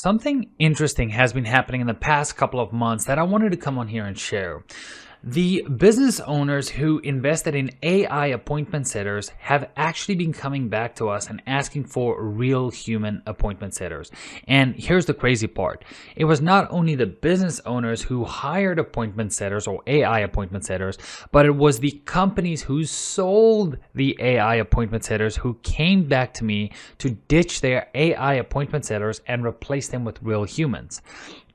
Something interesting has been happening in the past couple of months that I wanted to come on here and share. The business owners who invested in AI appointment setters have actually been coming back to us and asking for real human appointment setters. And here's the crazy part. It was not only the business owners who hired appointment setters or AI appointment setters, but it was the companies who sold the AI appointment setters who came back to me to ditch their AI appointment setters and replace them with real humans.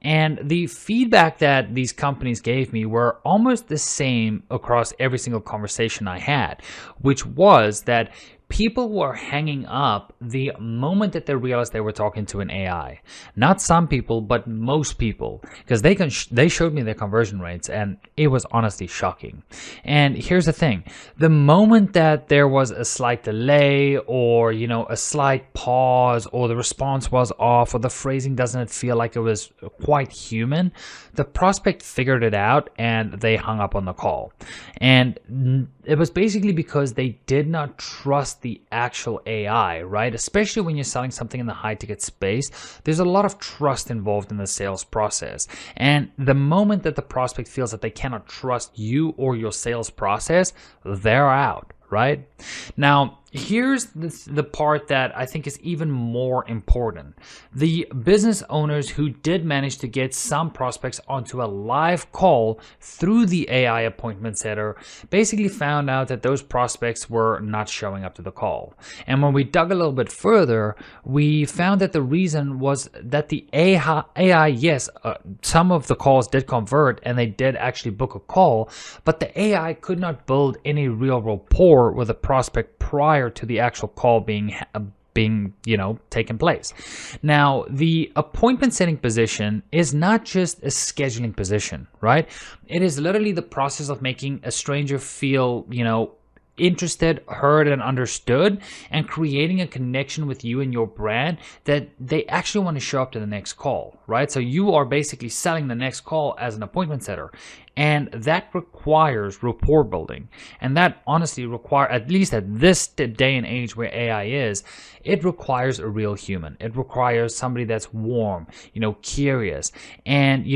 And the feedback that these companies gave me were almost the same across every single conversation I had, which was that people were hanging up the moment that they realized they were talking to an AI. Not some people, but most people, because they showed me their conversion rates, and it was honestly shocking. And here's the thing: the moment that there was a slight delay, or a slight pause, or the response was off, or the phrasing doesn't feel like it was quite human, the prospect figured it out and they hung up on the call. And it was basically because they did not trust the actual AI, right? Especially when you're selling something in the high ticket space, there's a lot of trust involved in the sales process. And the moment that the prospect feels that they cannot trust you or your sales process, they're out, right? Now, here's the part that I think is even more important. The business owners who did manage to get some prospects onto a live call through the AI appointment setter basically found out that those prospects were not showing up to the call. And when we dug a little bit further, we found that the reason was that the AI, yes, some of the calls did convert and they did actually book a call, but the AI could not build any real rapport with the prospect prior to the actual call being taken place. Now, the appointment setting position is not just a scheduling position, right? It is literally the process of making a stranger feel, interested, heard, and understood, and creating a connection with you and your brand that they actually want to show up to the next call, right? So you are basically selling the next call as an appointment setter. And that requires rapport building. And that honestly requires, at least at this day and age where AI is, it requires a real human. It requires somebody that's warm, curious, and,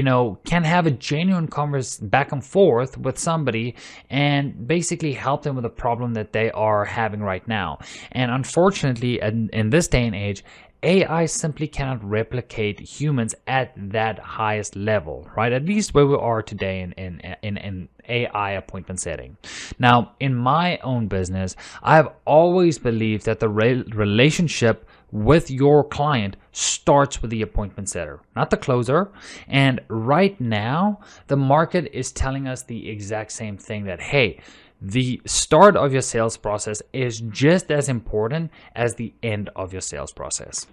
can have a genuine converse back and forth with somebody and basically help them with a problem that they are having right now. And unfortunately, in this day and age, AI simply cannot replicate humans at that highest level, right? At least where we are today in AI appointment setting. Now, in my own business, I've always believed that the relationship with your client starts with the appointment setter, not the closer. And right now, the market is telling us the exact same thing, that, hey, the start of your sales process is just as important as the end of your sales process.